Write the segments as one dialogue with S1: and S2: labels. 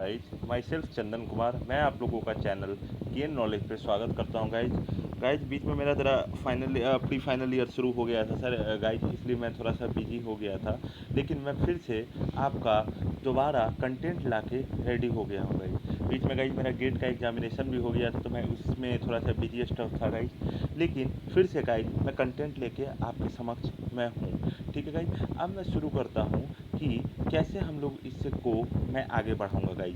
S1: Guys, my self Chandan Kumar. मैं आप लोगों का चैनल गेन नॉलेज पे स्वागत करता हूं गाइज। बीच में मेरा ज़रा प्री फाइनल ईयर शुरू हो गया था सर गाइज, इसलिए मैं थोड़ा सा बिजी हो गया था। लेकिन मैं फिर से आपका दोबारा कंटेंट लाके रेडी हो गया हूँ गाइज। बीच में गाइज मेरा गेट का एग्जामिनेशन भी हो गया था, तो मैं उसमें थोड़ा सा बिजी स्टफ था गाइज। लेकिन फिर से गाइज मैं कंटेंट लेके आपके समक्ष मैं हूँ। ठीक है गाइज, अब मैं शुरू करता हूँ कि कैसे हम लोग इससे को मैं आगे बढ़ाऊंगा गाइज।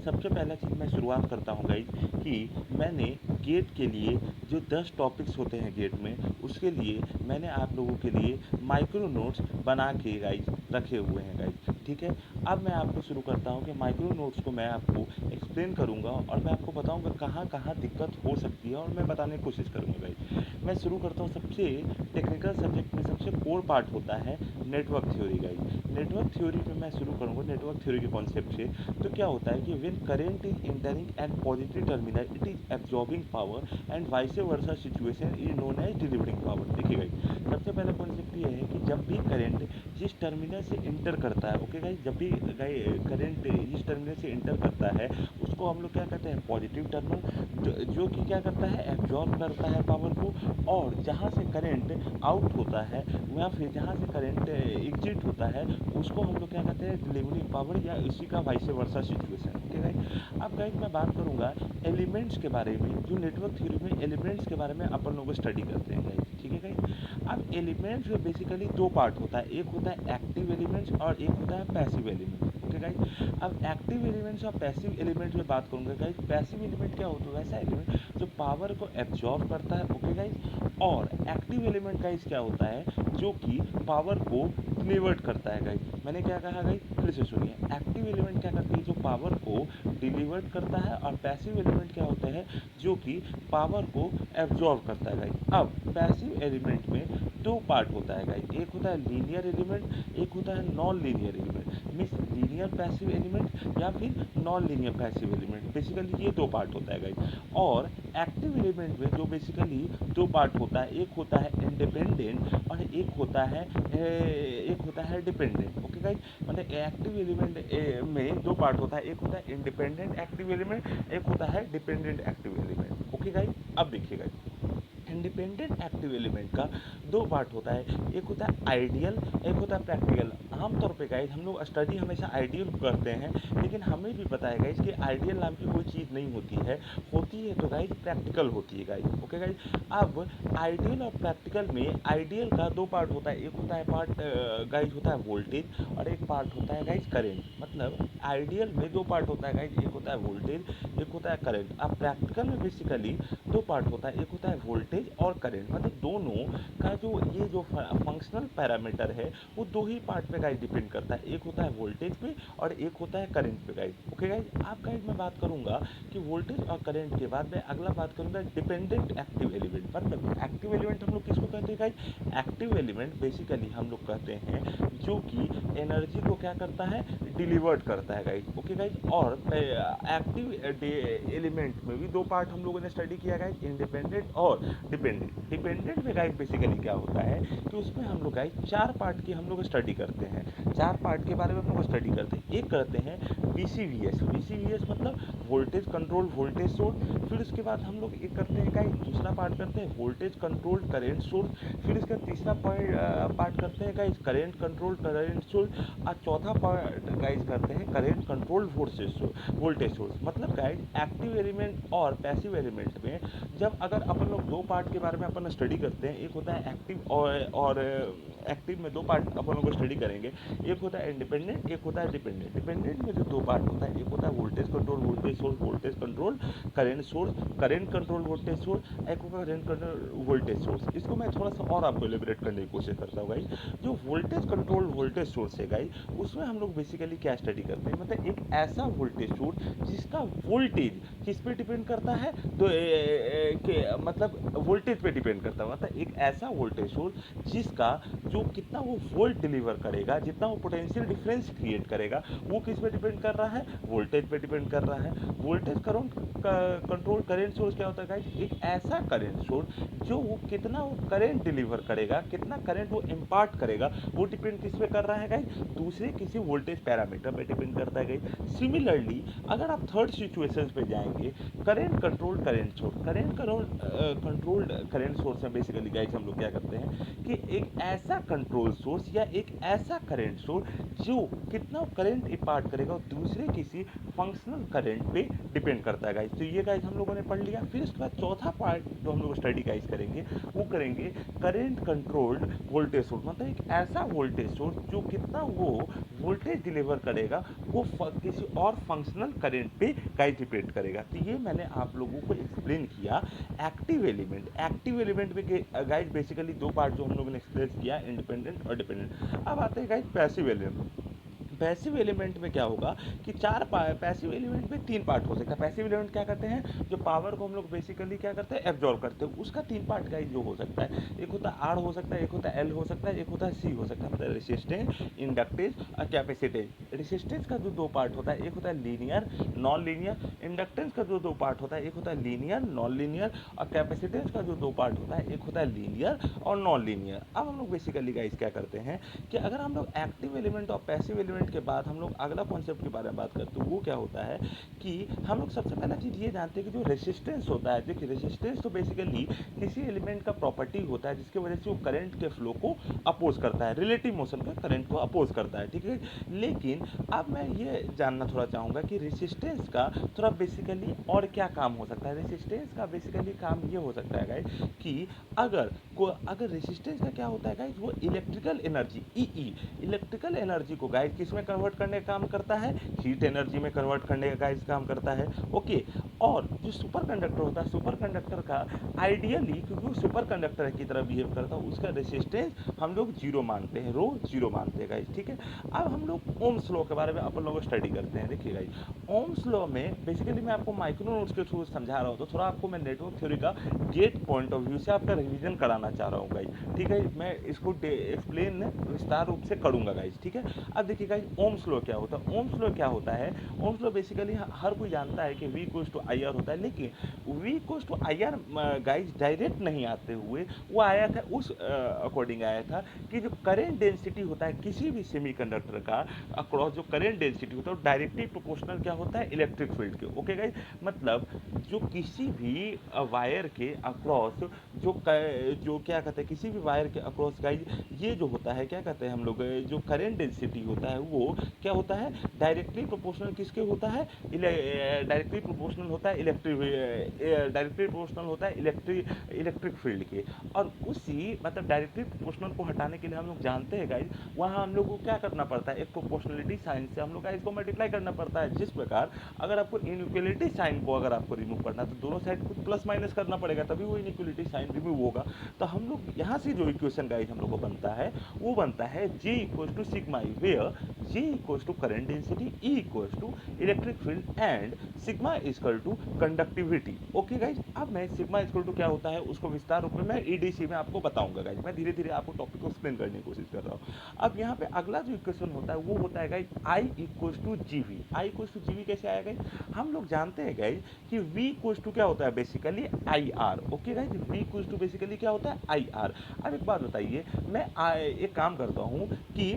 S1: सबसे पहला चीज़ मैं शुरुआत करता हूँ गाइज कि मैंने गेट के लिए जो 10 टॉपिक्स होते हैं गेट में, उसके लिए मैंने आप लोगों के लिए माइक्रो नोट्स बना के गाइज रखे हुए हैं गाइज। ठीक है, अब मैं आपको शुरू करता हूँ कि माइक्रो नोट्स को मैं आपको एक्सप्लेन करूँगा और मैं आपको बताऊँगा कहाँ कहाँ दिक्कत हो सकती है, और मैं बताने की कोशिश करूँगा गाइज। मैं शुरू करता हूँ, सबसे टेक्निकल सब्जेक्ट में सबसे कोर पार्ट होता है network theory guys. Network theory में मैं शुरू करूँगा नेटवर्क थ्योरी के कॉन्सेप्ट से। तो क्या होता है कि when current is entering and positive terminal it is absorbing power and vice versa situation is known as delivering power. देखिए गाइज, सबसे पहला कॉन्सेप्ट ये है कि जब भी करंट जिस टर्मिनल से इंटर करता है, ओके गाइज, जब भी करंट जिस टर्मिनल से इंटर करता है उसको हम लोग क्या कहते हैं पॉजिटिव टर्मिनल, जो कि क्या करता है एब्जॉर्ब करता है पावर को। और जहाँ से करंट आउट होता है या फिर जहाँ से करंट एग्जिट होता है उसको हम लोग क्या कहते हैं डिलीवरिंग पावर, या इसी का vice versa situation. Okay guys, अब गाइज मैं बात करूँगा एलिमेंट्स के बारे में। जो नेटवर्क थ्योरी में एलिमेंट्स के बारे में अपन लोग स्टडी करते हैं गाइज। ठीक है गाइज, अब एलिमेंट्स में बेसिकली दो पार्ट होता है, एक होता है एक्टिव एलिमेंट्स और एक होता है पैसिव एलिमेंट्स। ओके गाइज, अब एक्टिव एलिमेंट्स और पैसिव एलिमेंट्स में बात करूँगा गाइज। पैसिव एलिमेंट क्या होता है, ऐसा एलिमेंट जो पावर को एब्जॉर्ब करता है। ओके गाइज, और एक्टिव एलिमेंट गाइज क्या होता है जो कि पावर को डिलीवर्ट करता है गाइज। मैंने क्या कहा गाइज, फिर से सुनिए। एक्टिव एलिमेंट क्या करती है, जो पावर को डिलीवर्ट करता है, और पैसिव एलिमेंट क्या होता है जो कि पावर को एब्जॉर्ब करता है गाइज। अब पैसिव एलिमेंट में दो पार्ट होता है गाइज, एक होता है लीनियर एलिमेंट, एक होता है non linear element. Means linear passive element या फिर non linear passive element, basically ये दो पार्ट होता है गाइज। और एक्टिव एलिमेंट में जो बेसिकली दो पार्ट होता है, एक होता है इंडिपेंडेंट और एक होता है डिपेंडेंट। ओके गाइज, मतलब एक्टिव एलिमेंट में दो पार्ट होता है, एक होता है इंडिपेंडेंट एक्टिव एलिमेंट, एक होता है dependent active element. Okay guys, अब देखिए गाइज, इंडिपेंडेंट एक्टिव एलिमेंट का दो पार्ट होता है, एक होता है आइडियल, एक होता है प्रैक्टिकल। आमतौर पे गाइज हम लोग स्टडी हमेशा आइडियल करते हैं, लेकिन हमें भी पता है गाइज कि आइडियल नाम की कोई चीज़ नहीं होती है, होती है तो गाइज प्रैक्टिकल होती है गाइज। ओके गाइज, अब आइडियल और प्रैक्टिकल में आइडियल का दो पार्ट होता है, एक होता है पार्ट गाइज होता है वोल्टेज और एक पार्ट होता है गाइज करेंट। मतलब आइडियल में दो पार्ट होता है गाइज, एक होता है वोल्टेज, एक होता है करंट। अब प्रैक्टिकल में बेसिकली दो पार्ट होता है, एक होता है वोल्टेज और करंट। मतलब दोनों का जो ये जो फंक्शनल पैरामीटर है वो दो ही पार्ट पे गाइज डिपेंड करता है, एक होता है वोल्टेज पे और एक होता है करंट पे गाइज। ओके गाइज, आप गाइज मैं बात करूंगा कि वोल्टेज और करंट के बाद मैं अगला बात करूंगा डिपेंडेंट एक्टिव एलिमेंट। मतलब एक्टिव एलिमेंट हम लोग किसको कहते हैं गाइज, एक्टिव एलिमेंट बेसिकली हम लोग कहते हैं जो कि एनर्जी को क्या करता है डिलीवर्ड करता है गाइज। ओके गाइज, और एक्टिव एलिमेंट में भी दो पार्ट हम लोगों ने स्टडी किया गाइज, इंडिपेंडेंट और डिपेंडेंट। डिपेंडेंट में गाइज बेसिकली क्या होता है कि उसमें हम लोग गाइज चार पार्ट की हम लोग स्टडी करते हैं, चार पार्ट के बारे में हम लोग स्टडी करते हैं। एक करते हैं VCVS, VCVS मतलब वोल्टेज कंट्रोल वोल्टेज सोर्स। फिर उसके बाद हम लोग एक करते हैं गाइज, दूसरा पार्ट करते हैं वोल्टेज कंट्रोल करेंट सोर्स। फिर इसका तीसरा पार्ट करते हैं guys current control current source. और चौथा पार्ट गाइज करते हैं करेंट कंट्रोल वोल्टेज सोर्स। मतलब गाइज एक्टिव एलिमेंट और पैसिव एलिमेंट में जब अगर अपन लोग दो पार्ट के बारे में अपन स्टडी करते हैं, एक होता है एक्टिव और एक्टिव में दो पार्ट अपन लोग स्टडी करेंगे, एक होता है इंडिपेंडेंट, एक होता है डिपेंडेंट। डिपेंडेंट में जो दो पार्ट होता है, एक होता है voltage control voltage source, voltage control current source, current control voltage source, एक होगा करेंट कंट्रोल वोल्टेज सोर्स। इसको मैं थोड़ा सा और आपको एलिब्रेट करने की कोशिश करता हूँ गाइज। जो वोल्टेज कंट्रोल वोल्टेज सोर्स है गाइज, उसमें हम लोग बेसिकली क्या स्टडी करते हैं, मतलब एक ऐसा वोल्टेज सोर्स जिसका वोल्टेज किस पे डिपेंड करता है, तो मतलब वोल्टेज पे डिपेंड करता है, मतलब एक ऐसा वोल्टेज सोर्स जिसका जो कितना वो वोल्ट डिलीवर करेगा, जितना वो पोटेंशियल डिफरेंस क्रिएट करेगा, वो किस पे डिपेंड कर रहा है, वोल्टेज पे डिपेंड कर रहा है। Voltage current control current source क्या होता है गाइस, एक ऐसा करेंट सोर्स जो वो कितना वो करंट डिलीवर करेगा, कितना करंट वो इम्पार्ट करेगा, वो डिपेंड किस पे कर रहा है गाइस, दूसरे किसी वोल्टेज पैरामीटर पे डिपेंड करता है गाइस। सिमिलरली अगर आप थर्ड सिचुएशन पे जाएंगे, current controlled current source, current controlled current source में बेसिकली गाइस हम लोग क्या करते हैं कि एक ऐसा कंट्रोल सोर्स या एक ऐसा करंट सोर्स जो कितना करंट इम्पार्ट करेगा और दूसरे किसी फंक्शनल करंट पे डिपेंड करता है गाइस। तो ये गाइस हम लोगों ने पढ़ लिया। फिर उसके बाद चौथा पार्ट जो हम लोग स्टडी गाइस करेंगे वो करेंगे करंट कंट्रोल्ड वोल्टेज सोर्स, मतलब एक ऐसा वोल्टेज सोर्स जो कितना वो वोल्टेज डिलीवर करेगा वो किसी और फंक्शनल करंट पे गाइस डिपेंड करेगा। तो ये मैंने आप लोगों को एक्सप्लेन किया एक्टिव एलिमेंट में गाइस बेसिकली दो पार्ट जो हम लोगों ने एक्सप्लेन किया, इंडिपेंडेंट और डिपेंडेंट। अब आते हैं guys passive element. Passive element में क्या होगा कि पैसिव एलिमेंट में तीन पार्ट हो सकता है। पैसिव एलिमेंट क्या करते हैं, जो पावर को हम लोग बेसिकली क्या करते हैं, एब्जॉर्ब करते हैं, उसका तीन पार्ट गाइस जो हो सकता है, एक होता है आर हो सकता है, एक होता है एल हो सकता है, एक होता है सी हो सकता है, मतलब रेसिस्टेंस, इंडक्टेंस और कैपेसिटेंस। रेसिस्टेंस का जो दो पार्ट होता है, एक होता है लीनियर नॉन लीनियर। इंडक्टेंस का जो दो पार्ट होता है, एक होता है लीनियर नॉन लीनियर, और कैपेसिटेंस का जो दो पार्ट होता है, एक होता है लीनियर और नॉन लीनियर। अब हम लोग बेसिकली गाइस क्या करते हैं कि अगर हम लोग एक्टिव एलिमेंट और पैसिव एलिमेंट के बाद हम लोग अगला कॉन्सेप्ट के बारे में बात करते हैं, वो क्या होता है कि हम लोग सबसे पहला चीज़ ये जानते हैं कि जो रेसिस्टेंस होता है, देखिए रेसिस्टेंस तो बेसिकली किसी एलिमेंट का प्रॉपर्टी होता है जिसकी वजह से वो करंट के फ्लो को अपोज करता है, रिलेटिव मोशन का करंट को अपोज करता है, ठीक है। लेकिन अब मैं ये जानना थोड़ा चाहूँगा कि रेसिस्टेंस का थोड़ा बेसिकली और क्या काम हो सकता है। रेसिस्टेंस का बेसिकली काम ये हो सकता है गाइस कि अगर रेसिस्टेंस का क्या होता है गाइस, वो इलेक्ट्रिकल एनर्जी इलेक्ट्रिकल एनर्जी को गाइस किस में कन्वर्ट करने का काम करता है, हीट एनर्जी में कन्वर्ट करने का गाइस काम करता है, ओके। और जो सुपर कंडक्टर होता है, सुपर कंडक्टर का आइडियली क्योंकि वो सुपर कंडक्टर की तरह बिहेव करता है, उसका रेसिस्टेंस हम लोग जीरो मानते हैं, रो जीरो मानते हैं गाइस, ठीक है। अब हम लोग ओम्स लॉ के बारे में अपन लोग स्टडी करते हैं। देखिए गाइस ओम्स लॉ में बेसिकली मैं आपको माइक्रो नोट्स के थ्रू समझा रहा हूँ, तो थोड़ा आपको मैं नेटवर्क थ्योरी का गेट पॉइंट ऑफ व्यू से आपका रिवीजन कराना चाह रहा हूँ गाइस, ठीक है। मैं इसको एक्सप्लेन विस्तार रूप से करूँगा गाइस, ठीक है। अब देखिए गाइस ओम्स लॉ क्या होता है, ओम्स लॉ क्या होता है, ओम्स लॉ बेसिकली हर कोई जानता है कि V equals to I R होता है, लेकिन V equals to I R guys direct नहीं आते हुए वो आया था उस अकॉर्डिंग आया था कि जो करेंट डेंसिटी होता है किसी भी सेमीकंडक्टर का अक्रॉस, जो करेंट डेंसिटी होता है वो डायरेक्टली प्रोपोर्शनल क्या होता है, इलेक्ट्रिक फील्ड के, ओके गाइस। मतलब जो किसी भी वायर के अक्रॉस जो क्या कहते हैं, किसी भी वायर के अक्रॉस गाइस ये जो होता है क्या कहते हैं हम लोग, जो करंट डेंसिटी होता है वो क्या होता है, डायरेक्टली प्रोपोर्शनल किसके होता है, डायरेक्टली प्रोपोर्शनल होता है डायरेक्टली प्रोपोर्शनल होता है इलेक्ट्रिक फील्ड के। और उसी मतलब डायरेक्टली प्रोपोर्शनल को हटाने के लिए हम लोग जानते हैं गाइस वहाँ हम लोग को क्या करना पड़ता है, एक प्रोपोर्शनलिटी साइन से हम लोग गाइस को मल्टीप्लाई करना पड़ता है। जिस प्रकार अगर आपको इनइक्वलिटी साइन को अगर आपको रिमूव करना है तो दोनों साइड को प्लस माइनस करना पड़ेगा, तभी वो इनइक्वलिटी साइन रिमूव होगा। तो हम लोग यहाँ से जो इक्वेशन गाइस हम लोग को बनता है वो बनता है J equals to sigma E, where J equals to current density, E equals to electric field and sigma equal to conductivity, okay guys. अब मैं सिग्मा इक्वल टू क्या होता है उसको विस्तार रूप में मैं EDC में आपको बताऊंगा गाइस, मैं धीरे धीरे आपको टॉपिक को एक्सप्लेन करने की कोशिश कर रहा हूँ। अब यहाँ पे अगला जो इक्वेशन होता है वो होता है guys I equals to GV। I equals to GV कैसे आया गाइस, हम लोग जानते हैं गाइस कि V इक्वल्स टू क्या होता है basically IR, okay guys. V equals to basically क्या होता है IR। अब एक बात बताइए, मैं एक काम करता हूँ कि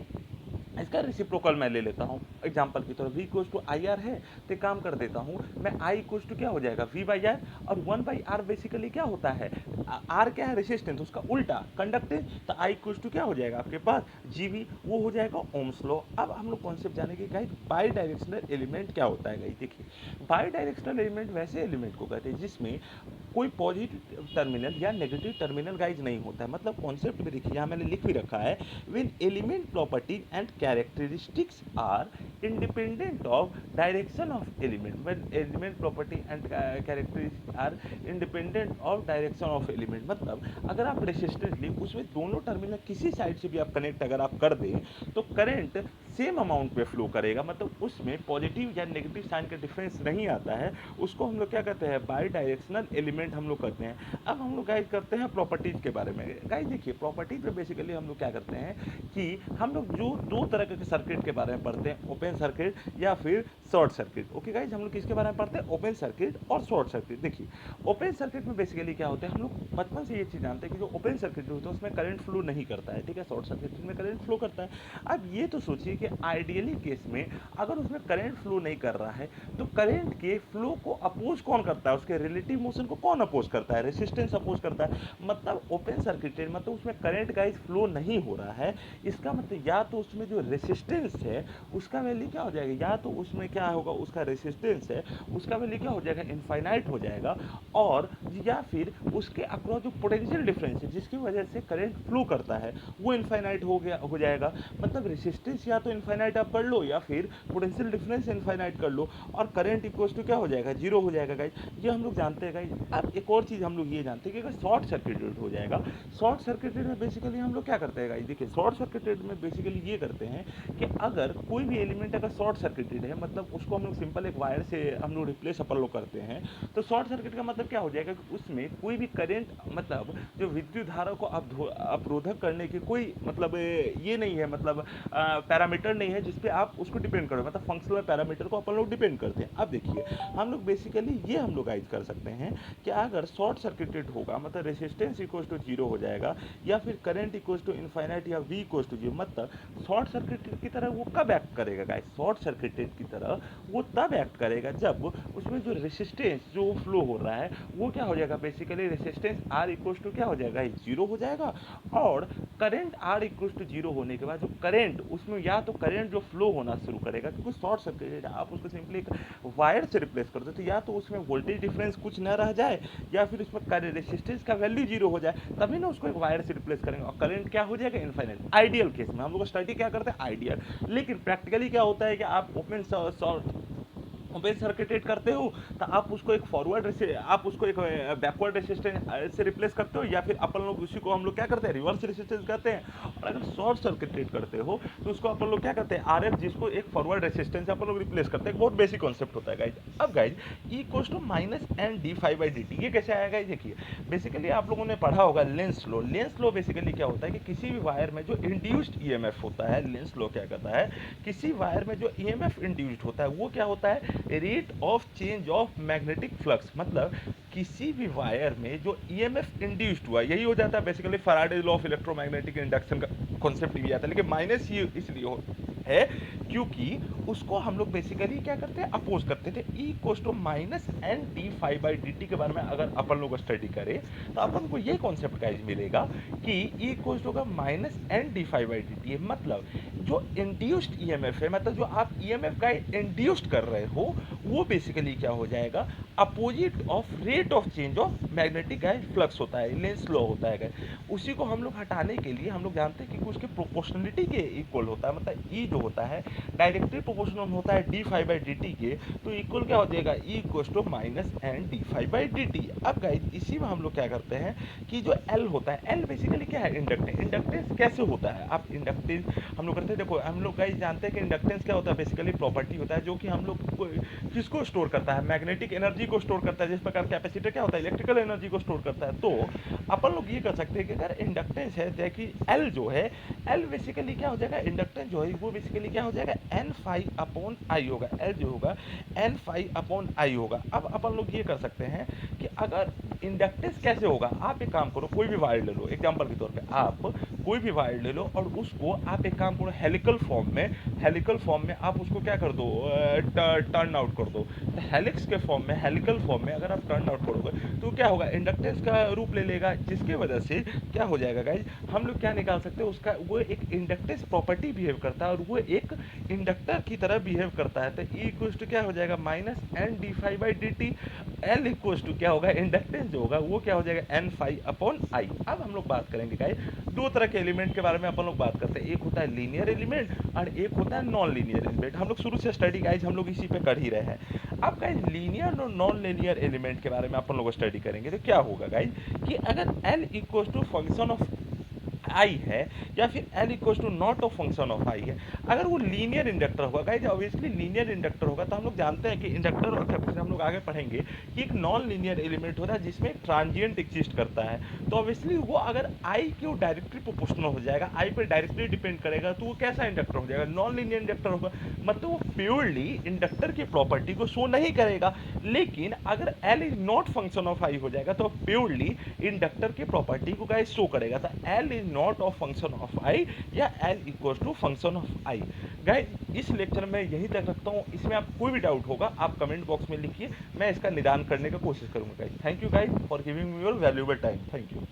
S1: इसका रेसिप्रोकल मैं ले लेता हूँ एग्जाम्पल की तरह, V equals to I R है तो काम कर देता हूँ मैं, I इक्वल्स टू क्या हो जाएगा V बाई आर, और 1 बाई आर बेसिकली क्या होता है, R क्या है रेसिस्टेंस, उसका उल्टा कंडक्टेंस, तो I इक्वल्स टू क्या हो जाएगा आपके पास GV, वो हो जाएगा ओम्स लॉ। अब हम लोग कॉन्सेप्ट जानेंगे गाइस बाई डायरेक्शनल एलिमेंट क्या होता है गाइस। देखिए बाई डायरेक्शनल एलिमेंट वैसे एलिमेंट को कहते हैं जिसमें कोई पॉजिटिव टर्मिनल या नेगेटिव टर्मिनल गाइज नहीं होता है। मतलब कॉन्सेप्ट में देखिए यहाँ मैंने लिख भी रखा है, when element properties and characteristics are independent of direction of element, when element property and characteristics are independent of direction of element. मतलब अगर आप रेसिस्टेंस लें उसमें दोनों टर्मिनल किसी साइड से भी आप कनेक्ट अगर आप कर दें तो करंट सेम अमाउंट में फ्लो करेगा, मतलब उसमें पॉजिटिव या नेगेटिव साइन का डिफरेंस नहीं आता है, उसको हम लोग क्या कहते हैं, बाई डायरेक्शनल एलिमेंट हम लोग कहते हैं। अब हम लोग गाइड करते हैं प्रॉपर्टीज़ के बारे में। गाइड देखिए, प्रॉपर्टीज में बेसिकली हम लोग क्या करते हैं कि हम लोग जो दो तरह के सर्किट के बारे में पढ़ते हैं, ओपन सर्किट या फिर शॉर्ट सर्किट। ओके गाइज, हम लोग किसके बारे में पढ़ते हैं, ओपन सर्किट और शॉर्ट सर्किट। देखिए ओपन सर्किट में बेसिकली क्या होता है, हम लोग बचपन से ये चीज़ जानते हैं कि जो ओपन सर्किट होता है उसमें करंट फ्लो नहीं करता है, ठीक है, शॉर्ट सर्किट में करंट फ्लो करता है। अब ये तो सोचिए कि आइडियली केस में अगर उसमें करंट फ्लो नहीं कर रहा है तो करंट के फ्लो को अपोज कौन करता है, उसके रिलेटिव मोशन को कौन अपोज करता है, रेसिस्टेंस अपोज करता है। मतलब ओपन सर्किटेड मतलब उसमें करंट गाइस फ्लो नहीं हो रहा है, इसका मतलब या तो उसमें जो रेसिस्टेंस है उसका वैल्यू क्या हो जाएगा, या तो उसमें क्या होगा, उसका रेसिस्टेंस है उसका वैल्यू क्या हो जाएगा, इनफाइनाइट हो जाएगा, और या फिर उसके अक्रॉस जो पोटेंशियल डिफरेंस है जिसकी वजह से करंट फ्लो करता है वो इनफाइनाइट हो जाएगा। मतलब रेसिस्टेंस या तो इनफाइनाइट आप कर लो या फिर पोटेंशियल डिफरेंस इनफाइनाइट कर लो, और करंट इक्वल्स टू क्या हो जाएगा, जीरो हो जाएगा गाइज। ये हम लोग जानते हैं गाइज। अब एक और चीज़ हम लोग ये जानते हैं कि अगर शॉर्ट सर्किटेड हो जाएगा, शॉर्ट सर्किटेड में बेसिकली हम लोग क्या करते हैं गाइज, देखिए शॉर्ट सर्किटेड में बेसिकली ये करते हैं कि अगर कोई भी एलिमेंट अगर शॉर्ट सर्किटेड है, मतलब उसको हम लोग सिंपल एक वायर से हम लोग रिप्लेस अपन लोग करते हैं, तो शॉर्ट सर्किट का मतलब क्या हो जाएगा कि उसमें कोई भी करंट, मतलब जो विद्युत धारा को अवरोधक करने की कोई मतलब ये नहीं है, मतलब पैरामीटर नहीं है जिसपे आप उसको डिपेंड करो, मतलब फंक्शनल पैरामीटर को अपन लोग डिपेंड करते हैं। अब देखिए हम लोग बेसिकली ये हम लोग गाइड कर सकते हैं कि अगर शॉर्ट सर्किटेड होगा मतलब रेसिस्टेंस इक्वल्स टू जीरो हो जाएगा, या फिर करंट इक्वल्स टू इनफाइनाइट या वी इक्वल्स टू जीरो। मतलब शॉर्ट सर्किटेड की तरह वो कब एक्ट करेगा गाइस, शॉर्ट सर्किटेड की तरह वो तब एक्ट करेगा जब उसमें जो रेसिस्टेंस जो फ्लो हो रहा है वो क्या हो जाएगा, basically resistance R equals to क्या हो जाएगा, जीरो हो जाएगा, और current R equals to zero होने के बाद जो करंट उसमें या तो करंट जो फ्लो होना शुरू करेगा, क्योंकि शॉर्ट सर्किटेड आप उसको सिंपली एक वायर से रिप्लेस कर दो, तो या तो उसमें वोल्टेज डिफरेंस कुछ न रह जाए या फिर उसमें रेसिस्टेंस का वैल्यू जीरो हो जाए, तभी ना उसको एक वायर से रिप्लेस करेंगे और करंट क्या हो जाएगा, इनफाइनाइट। आइडियल केस में हम लोग स्टडी क्या करते हैं, आइडियल। लेकिन प्रैक्टिकली क्या होता है कि आप ओपन सर्किटेड करते हो तो आप उसको एक आप उसको एक बैकवर्ड रेसिस्टेंस से रिप्लेस करते हो, या फिर अपन लोग उसी को हम लोग क्या करते हैं, रिवर्स रेसिस्टेंस कहते हैं। और अगर शॉर्ट सर्किटेड करते हो तो उसको अपन लोग क्या करते हैं, आरएफ, जिसको एक फॉरवर्ड रेसिस्टेंस अपन लोग रिप्लेस करते हैं। बहुत बेसिक कॉन्सेप्ट होता है गाइज। अब guys E equals to minus N D phi by D T, ये कैसे आया गाइज, देखिए बेसिकली आप लोगों ने पढ़ा होगा Lenz law. Lenz law basically क्या होता है कि किसी भी वायर में जो इंड्यूस्ड ईएमएफ होता है, लेंस लॉ क्या कहता है, किसी वायर में जो ईएमएफ इंड्यूस्ड होता है वो क्या होता है, rate of change of magnetic flux. मतलब किसी भी वायर में जो ईएमएफ इंड्यूस्ड हुआ, यही हो जाता है basically Faraday law of electromagnetic induction का कॉन्सेप्ट भी आता है, लेकिन माइनस ये इसलिए है क्योंकि उसको हम लोग बेसिकली क्या करते हैं, अपोज करते थे। E equals to minus N D phi by D T के बारे में अगर अपन लोग स्टडी करें तो अपन को ये कॉन्सेप्ट गाइस मिलेगा कि ई इक्वल्स टू होगा minus N D phi by D T. मतलब जो इंड्यूस्ड ईएमएफ है, मतलब जो आप ईएमएफ का इंड्यूस्ड कर रहे हो वो बेसिकली क्या हो जाएगा, opposite of rate of change of magnetic guys flux होता है, लेंस लॉ होता है गाइस। उसी को हम लोग हटाने के लिए हम लोग जानते हैं कि उसके प्रोपोर्शनलिटी के इक्वल होता है, मतलब ई जो होता है डायरेक्टली प्रोपोर्शनल होता है D phi by D T के, तो इक्वल क्या हो जाएगा, E equals to minus N D phi by D T. अब गाइस इसी में हम लोग क्या करते हैं कि जो एल होता है, एल बेसिकली क्या है, इंडक्टेंस। इंडक्टेंस कैसे होता है, आप इंडक्टेंस हम लोग करते हैं, देखो हम लोग गाइस जानते हैं कि इंडक्टेंस क्या होता है, बेसिकली प्रॉपर्टी होता है जो कि हम लोग किसको स्टोर करता है, मैग्नेटिक एनर्जी को स्टोर करता है। जिस प्रकार कैपेसिटर क्या होता है, इलेक्ट्रिकल एनर्जी को स्टोर करता है। तो अपन लोग ये कर सकते हैं कि अगर इंडक्टेंस है जैसे कि एल जो है, एल बेसिकली क्या हो जाएगा, इंडक्टेंस जो है वो बेसिकली क्या हो जाएगा, एन फाई अपॉन आई होगा। एल जो होगा एन फाई अपॉन आई होगा। अब अपन लोग ये कर सकते हैं कि अगर इंडक्टेंस कैसे होगा, आप एक काम करो, कोई भी वायर ले लो, एग्जांपल के तौर पे आप कोई भी वायर ले लो और उसको आप एक काम करो हेलिकल फॉर्म में आप उसको क्या कर दो, टर्न आउट कर दो। तो हेलिक्स के फॉर्म में, हेलिकल फॉर्म में अगर आप टर्न आउट करोगे तो क्या होगा, इंडक्टेंस का रूप ले लेगा, जिसके वजह से क्या हो जाएगा गाइज, हम लोग क्या निकाल सकते हैं उसका, वो एक इंडक्टेंस प्रॉपर्टी बिहेव करता है और वो एक इंडक्टर की तरह बिहेव करता है। तो ई इक्वल्स टू क्या हो जाएगा, minus N D phi by D T. L equals to क्या होगा, इंडक्टेंस जो होगा वो क्या हो जाएगा, एन फाई अपॉन आई। अब हम लोग बात करेंगे गाइज दो तरह के एलिमेंट के बारे में अपन लोग बात करते हैं, एक होता है लीनियर एलिमेंट और एक होता है नॉन लीनियर एलिमेंट। हम लोग शुरू से स्टडी गाइज हम लोग इसी पे कर ही रहे हैं। अब गाइज लीनियर और नॉन लीनियर एलिमेंट के बारे में अपन लोग स्टडी करेंगे तो क्या होगा गाइज कि अगर L equals to function of I है या फिर L equals to not of function of I है। अगर वो लीनियर इंडक्टर होगा गाइज, ऑब्वियसली लीनियर इंडक्टर होगा तो हम लोग जानते हैं कि इंडक्टर और कैपेसिटर हम लोग आगे पढ़ेंगे कि एक नॉन लीनियर एलिमेंट होता है जिसमें ट्रांजिएंट एग्जिस्ट करता है। तो ऑब्वियसली वो अगर आई के डायरेक्टली प्रोपोर्शनल हो जाएगा, आई पर डायरेक्टली डिपेंड करेगा, तो वो कैसा इंडक्टर हो जाएगा, नॉन लीनियर इंडक्टर होगा। मतलब वो प्योरली इंडक्टर की प्रॉपर्टी को शो नहीं करेगा। लेकिन अगर L is not function of I हो जाएगा तो प्योरली इंडक्टर की प्रॉपर्टी को गाइस शो करेगा। तो L is not of function of I या L equals to function of I. Guys इस लेक्चर में यही तक रखता हूँ। इसमें आप कोई भी डाउट होगा आप कमेंट बॉक्स में लिखिए, मैं इसका निदान करने का कोशिश करूंगा guys. Thank you guys for giving me your valuable time. Thank you.